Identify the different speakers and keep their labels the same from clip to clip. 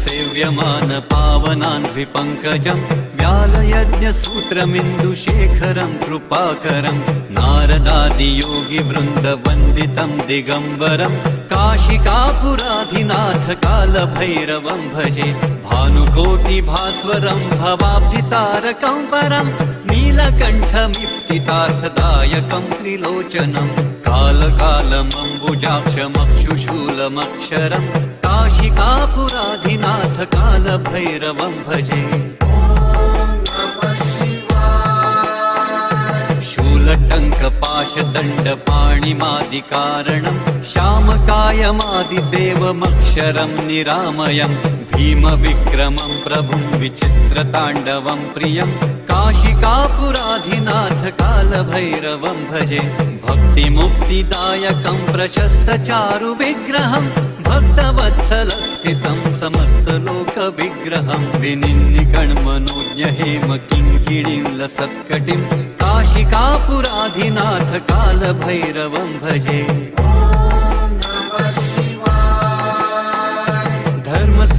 Speaker 1: सेव्यमान पावनान् विपङ्कजम् व्यालयज्ञसूत्रमिन्दुशेखरं कृपाकरं नारदादियोगिवृन्दवन्दितं दिगम्बरं काशिकापुराधिनाथ कालभैरवं भजे भानुकोटिभास्वरं भवाब्धितारकं परं नीलकण्ठमिप्सितार्थदायकं त्रिलोचनं कालकालमम्बुजाक्षमक्षुशूलमक्षरं काशिकापुराधिनाथ कालभैरवं भजे शूलटङ्कपाशदण्डपाणिमादिकारणं श्यामकायमादिदेवमक्षरं निरामयं भीमविक्रमं प्रभुं विचित्रताण्डवं प्रियं काशिकापुराधिनाथ कालभैरवं भजे भक्तिमुक्तिदायकं प्रशस्तचारुविग्रहं भक्तवत्सलस्थितं समस्तलोकविग्रहं विनिन्निकण्मनोज्ञहेम किङ्किणीं लसत्कटिं काशिकापुराधिनाथ कालभैरवं भजे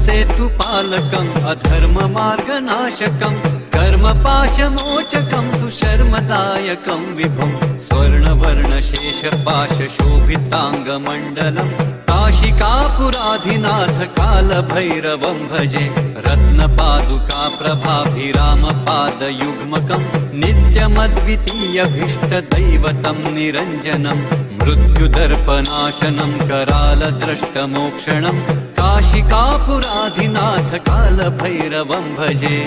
Speaker 1: धर्मसेतुपालकम् अधर्ममार्गनाशकं कर्मपाशमोचकं सुशर्मदायकं विभुं स्वर्णवर्णशेषपाशशोभिताङ्गमण्डलं काशिकापुराधिनाथ कालभैरवं भजे रत्नपादुकाप्रभाभिरामपादयुग्मकं नित्यमद्वितीयभीष्टदैवतं निरञ्जनं मृत्युदर्पनाशनं करालद्रष्टमोक्षणं काशिकापुराधिनाथ कालभैरवं भजे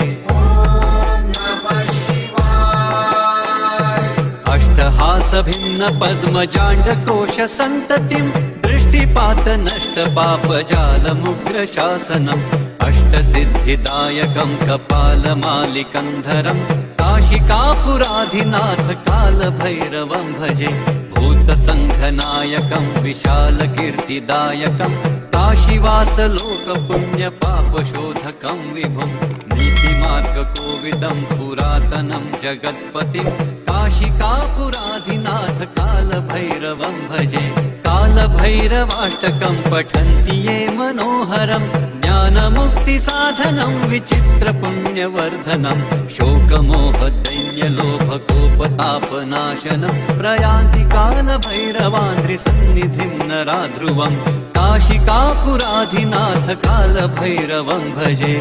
Speaker 1: अष्टहासभिन्नपद्मजाण्डकोशसन्ततिं दृष्टिपातनष्टपापजालमुग्रशासनम् अष्टसिद्धिदायकं कपालमालिकन्धरं काशिकापुराधिनाथ कालभैरवं भजे भूतसङ्घनायकं विशालकीर्तिदायकं काशीवासलोकपुण्यपापशोधकं विभुं नीतिमार्गकोविदं पुरातनं जगत्पतिं काशिकापुराधिनाथ कालभैरवं भजे कालभैरवाष्टकं पठन्ति ये मनोहरं ज्ञानमुक्तिसाधनं विचित्रपुण्यवर्धनं शोकमोहदैन्यलोभकोपतापनाशनं प्रयान्ति कालभैरवान्द्रिसन्निधिं नराध्रुवं काशिकापुराधिनाथ कालभैरवं भजे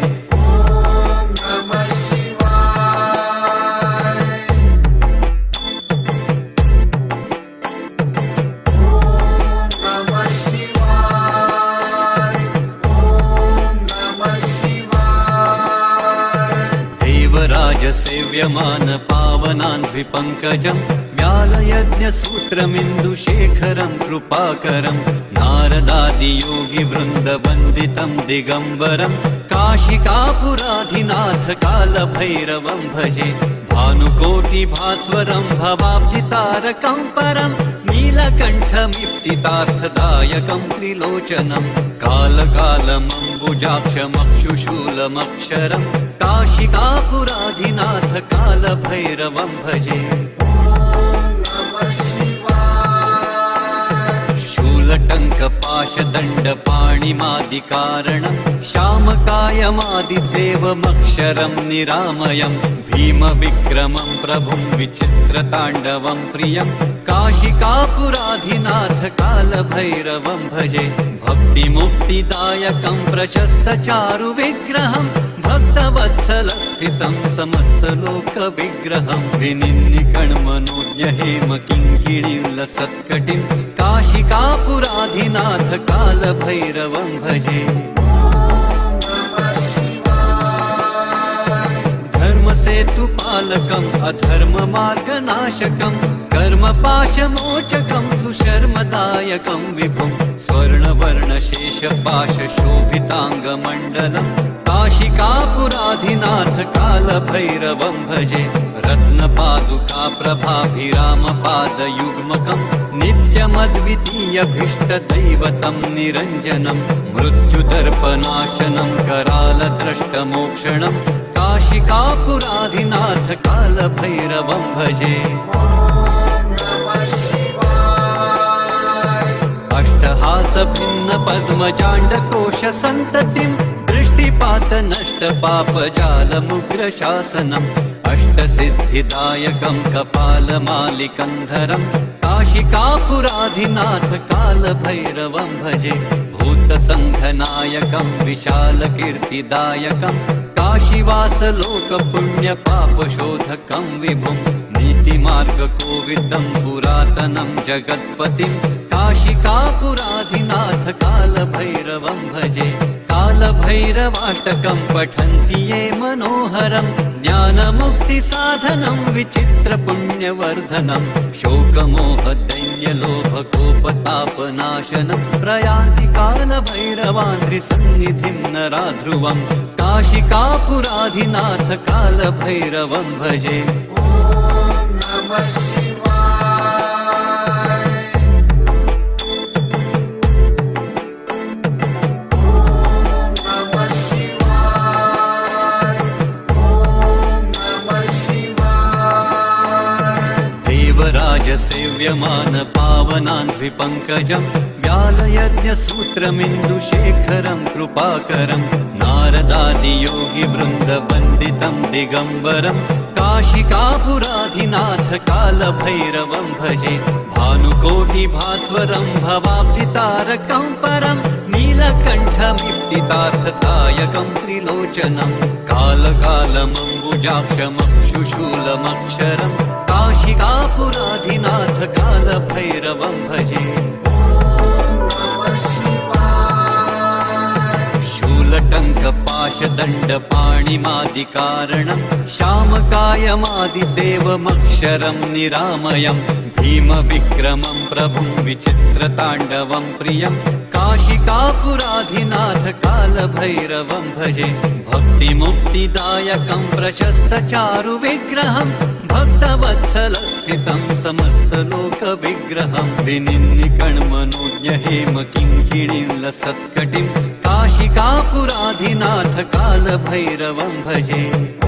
Speaker 1: सेव्यमान पावनान् विपङ्कजं व्यालयज्ञसूत्रमिन्दुशेखरं कृपाकरं नारदादियोगिवृन्दवन्दितं दिगम्बरं काशिकापुराधिनाथ कालभैरवं भजे भानुकोटिभास्वरं भवाब्धितारकं परं नीलकण्ठमिप्सितार्थदायकं त्रिलोचनं कालकालमम्बुजाक्षमक्षुशूलमक्षरं काशिकापुराधिनाथ कालभैरवं भजे शूलटङ्कपाशदण्डपाणिमादिकारणं श्यामकायमादिदेवमक्षरं निरामयं भीमविक्रमं प्रभुं विचित्रताण्डवं प्रियं काशिकापुराधिनाथ कालभैरवं भजे भक्तिमुक्तिदायकं प्रशस्तचारुविग्रहं भक्तवत्सलस्थितं समस्तलोकविग्रहं विनिन्निकण्मनोज्ञहेम किङ्किणीं लसत्कटिं काशिकापुराधिनाथ कालभैरवं भजे धर्मसेतुपालकम् अधर्ममार्गनाशकं कर्मपाशमोचकं सुशर्मदायकं विभुं स्वर्णवर्णशेषपाशशोभिताङ्गमण्डलं काशिकापुराधिनाथ कालभैरवं भजे रत्नपादुकाप्रभाभिरामपादयुग्मकं नित्यमद्वितीयभीष्टदैवतं निरञ्जनं मृत्युदर्पनाशनं करालद्रष्टमोक्षणं काशिकापुराधिनाथ कालभैरवं भजे अष्टहासभिन्नपद्मजाण्डकोशसन्ततिं दृष्टि दृष्टिपात नष्ट पापजालमुग्रशासनम् अष्टसिद्धिदायकं कपालमालिकन्धरम् काशिकापुराधिनाथ कालभैरवं भजे भूतसङ्घनायकं विशालकीर्तिदायकं काशीवासलोकपुण्यपापशोधकं विभुं नीतिमार्गकोविदं पुरातनं जगत्पतिं काशिकापुराधिनाथ कालभैरवं भजे कालभैरवाष्टकं पठन्ति ये मनोहरं ज्ञानमुक्तिसाधनं विचित्रपुण्यवर्धनं शोकमोहदैन्यलोभकोपतापनाशनं प्रयान्ति कालभैरवान्द्रिसन्निधिं नराध्रुवं काशिकापुराधिनाथ कालभैरवं भजे। ॐ नमः शिवाय। ॐ नमः शिवाय। ॐ नमः शिवाय। देवराजसेव्यमान पावनान्विपङ्कजं व्यालयज्ञसूत्रमिन्दुशेखरं कृपाकरं नारदादियोगिवृन्दवन्दितं दिगम्बरं काशिकापुराधिनाथ कालभैरवं भजे भानुकोटिभास्वरं भवाब्धितारकं परं नीलकण्ठमिप्तितार्थदायकं त्रिलोचनं कालकालमम्बुजाक्षमक्षुशूलमक्षरं काशिकापुराधिनाथ कालभैरवं भजे। शूलटङ्कपाशदण्डपाणिमादिकारणं श्यामकायमादिदेवमक्षरं निरामयं भीमविक्रमं प्रभुं विचित्रताण्डवं प्रियं काशिकापुराधिनाथ कालभैरवं भजे भक्तिमुक्तिदायकं प्रशस्तचारुविग्रहं भक्तवत्सलस्थितं समस्तलोकविग्रहं विनिन्निकण्मनोज्ञहेम किङ्किणीं लसत्कटिं काशिकापुराधिनाथ कालभैरवं भजे। ॐ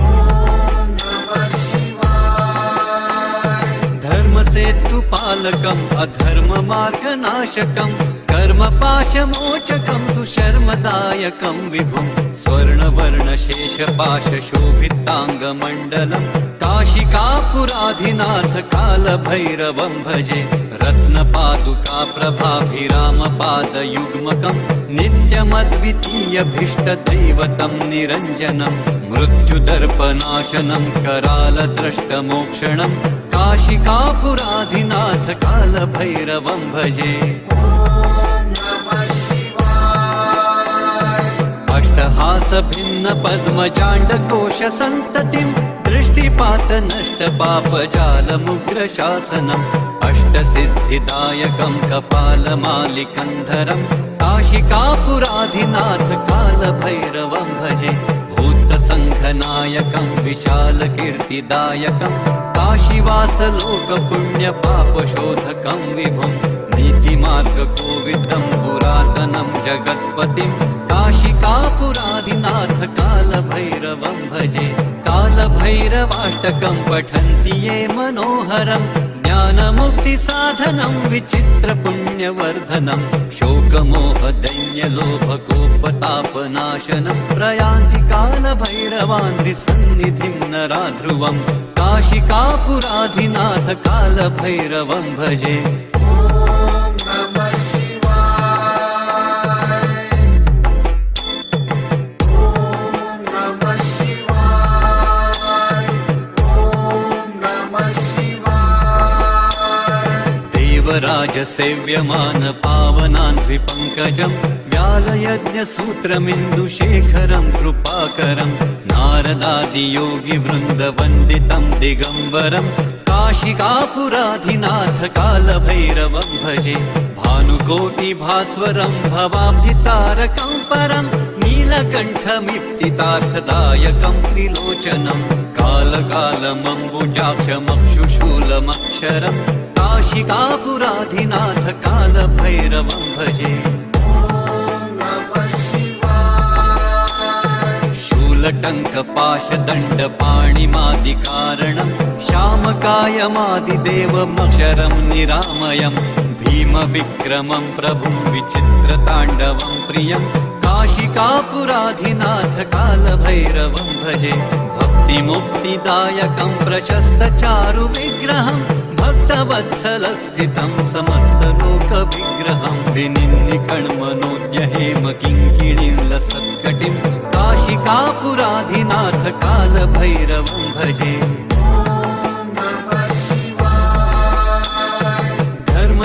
Speaker 1: नमः शिवाय। धर्मसेतुपालकम् अधर्ममार्गनाशकं कर्मपाशमोचकं सुशर्मदायकं विभुं स्वर्णवर्णशेषपाशशोभिताङ्गमण्डलं काशिकापुराधिनाथ कालभैरवं भजे रत्नपादुकाप्रभाभिरामपादयुग्मकं नित्यमद्वितीयभीष्टदैवतं निरञ्जनं मृत्युदर्पनाशनं करालद्रष्टमोक्षणं काशिकापुराधिनाथ कालभैरवं भजे। ॐ नमः शिवाय। अष्टहासभिन्नपद्मजाण्डकोशसन्ततिं दृष्टिपात नष्ट पापजालमुग्रशासनम् अष्टसिद्धिदायकं कपालमालिकन्धरं काशिकापुराधिनाथ कालभैरवं भजे भूतसङ्घनायकं विशालकीर्तिदायकं काशीवासलोकपुण्यपापशोधकं विभुं नीतिमार्गकोविदं पुरातनं जगत्पतिं काशिकापुराधिनाथ कालभैरवं भजे कालभैरवाष्टकं पठन्ति ये मनोहरं ज्ञानमुक्तिसाधनं विचित्रपुण्यवर्धनं शोकमोहदैन्यलोभकोपतापनाशनं प्रयान्ति कालभैरवान्द्रिसन्निधिं नराध्रुवं काशिकापुराधिनाथ कालभैरवं भजे। ॐ नमः शिवाय। ॐ नमः शिवाय। ॐ नमः शिवाय। देवराजसेव्यमान पावनान्विपङ्कजं व्यालयज्ञसूत्रमिन्दुशेखरं कृपाकरं नारदादियोगिवृन्दवन्दितं दिगम्बरं काशिकापुराधिनाथ कालभैरवं भजे भानुकोटिभास्वरं भवाब्धितारकं परं नीलकण्ठमिप्तितार्थदायकं त्रिलोचनं कालकालमम्बुजाक्षमक्षुशूलमक्षरं काशिकापुराधिनाथ कालभैरवं भजे। ॐ नमः शिवाय। शूलटङ्कपाशदण्डपाणिमादिकारणं श्यामकायमादिदेवमक्षरं निरामयं भीमविक्रमं प्रभुं विचित्रताण्डवं प्रियं काशिकापुराधिनाथ कालभैरवं भजे भक्तिमुक्तिदायकं प्रशस्तचारुविग्रहं भक्तवत्सलस्थितं समस्तलोकविग्रहं विनिन्निकण्मनोज्ञ हेमकिङ्किणीं लसत्कटिं काशिकापुराधिनाथ कालभैरवं भजे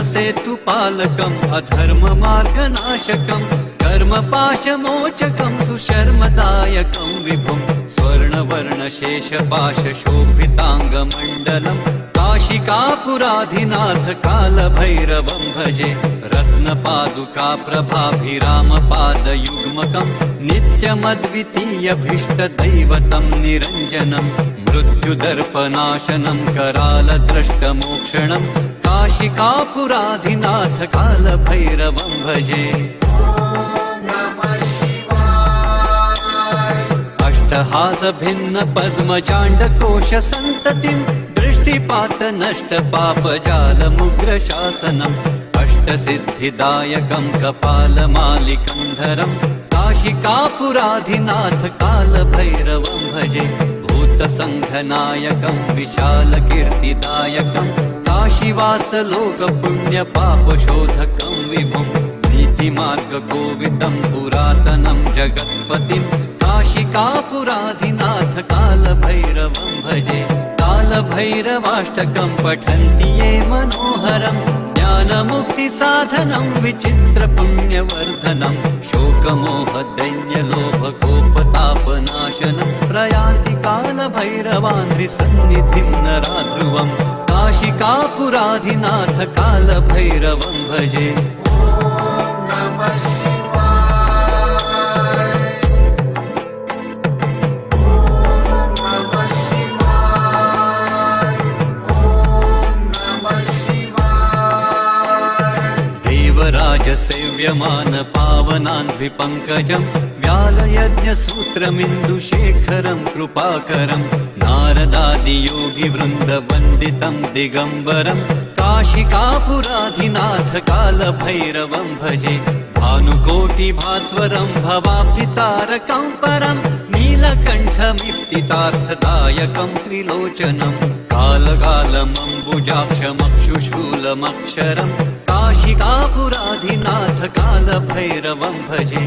Speaker 1: धर्मसेतुपालकम् अधर्ममार्गनाशकम् कर्मपाशमोचकं सुशर्मदायकं विभुं स्वर्णवर्णशेषपाशशोभिताङ्गमण्डलं काशिकापुराधिनाथ कालभैरवं भजे रत्नपादुकाप्रभाभिरामपादयुग्मकं नित्यमद्वितीयभीष्टदैवतं निरञ्जनं मृत्युदर्पनाशनं करालद्रष्टमोक्षणं काशिकापुराधिनाथ कालभैरवं भजे अष्टहासभिन्न पद्मजाण्डकोशसन्ततिं दृष्टिपातनष्टपापजालमुग्रशासनम् अष्टसिद्धिदायकं कपालमालिकन्धरं काशिकापुराधिनाथ कालभैरवं भजे भूतसङ्घनायकं विशालकीर्तिदायकं काशीवासलोकपुण्यपापशोधकं विभुं नीतिमार्गकोविदं पुरातनं जगत्पतिं काशिकापुराधिनाथ कालभैरवं भजे कालभैरवाष्टकं पठन्ति ये मनोहरं ज्ञानमुक्तिसाधनं विचित्रपुण्यवर्धनं शोकमोहदैन्यलोभकोपतापनाशनं प्रयान्ति कालभैरवान्ध्रिसन्निधिं नराध्रुवं काशिकापुराधिनाथ कालभैरवं भजे देवराजसेव्यमान पावनान्ध्रिपङ्कजं व्यालयज्ञसूत्रमिन्दुशेखरं कृपाकरं नारदादियोगिवृन्दवन्दितं दिगम्बरं काशिकापुराधिनाथ कालभैरवं भजे भानुकोटिभास्वरं भवाब्धितारकं परं नीलकण्ठमिप्तितार्थदायकं त्रिलोचनं कालकालमम्बुजाक्षमक्षुशूलमक्षरं काशिकापुराधिनाथ कालभैरवं भजे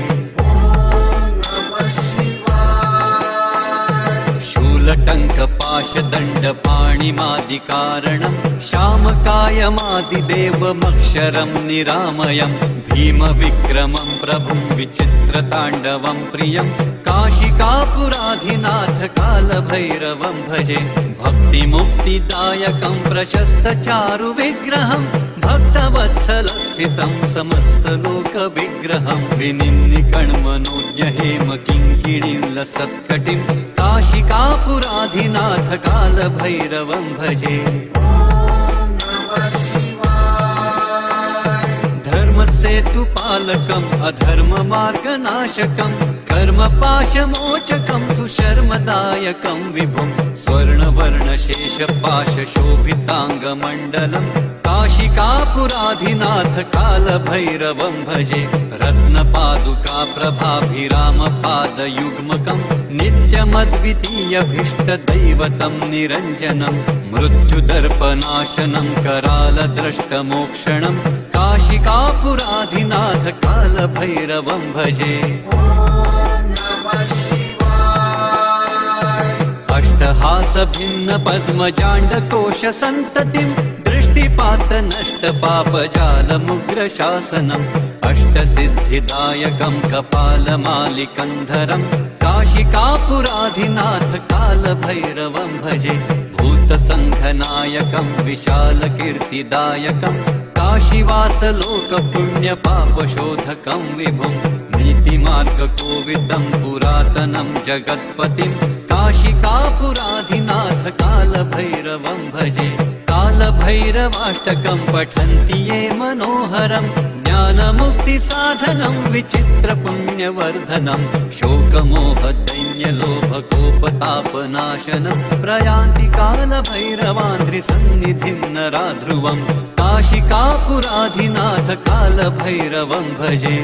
Speaker 1: शूलटङ्कपाशदण्डपाणिमादिकारणं श्यामकायमादिदेवमक्षरं निरामयं भीमविक्रमं प्रभुं विचित्रताण्डवं प्रियं काशिकापुराधिनाथ कालभैरवं भजे भक्तिमुक्तिदायकं प्रशस्तचारुविग्रहं भक्तवत्सलस्थितं समस्तलोकविग्रहं विनिन्निकण्मनोज्ञ हेमकिङ्किणीं लसत्कटिं काशिकापुराधिनाथ कालभैरवं भजे धर्मसेतुपालकम् अधर्ममार्गनाशकं कर्मपाशमोचकं सुशर्मदायकं विभुं स्वर्णवर्णशेषपाशशोभिताङ्गमण्डलं काशिकापुराधिनाथ कालभैरवं भजे रत्नपादुकाप्रभाभिरामपादयुग्मकं नित्यमद्वितीयभीष्टदैवतं निरञ्जनं मृत्युदर्पनाशनं करालद्रष्टमोक्षणं काशिकापुराधिनाथ कालभैरवं भजे अष्टहासभिन्न पद्मजाण्डकोशसन्ततिं दृष्टिपातनष्टपापजालमुग्रशासनम् अष्टसिद्धिदायकं कपालमालिकन्धरं काशिकापुराधिनाथ कालभैरवं भजे भूतसङ्घनायकं विशालकीर्तिदायकं काशीवासलोकपुण्यपापशोधकं विभुं नीतिमार्गकोविदं पुरातनं जगत्पतिं काशिकापुराधिनाथ कालभैरवं भजे कालभैरवाष्टकं पठन्ति ये मनोहरं ज्ञानमुक्तिसाधनं विचित्रपुण्यवर्धनं शोकमोहदैन्यलोभकोपतापनाशनं प्रयान्ति कालभैरवान्द्रिसन्निधिं नरा ध्रुवं काशिकापुराधिनाथ कालभैरवं भजे।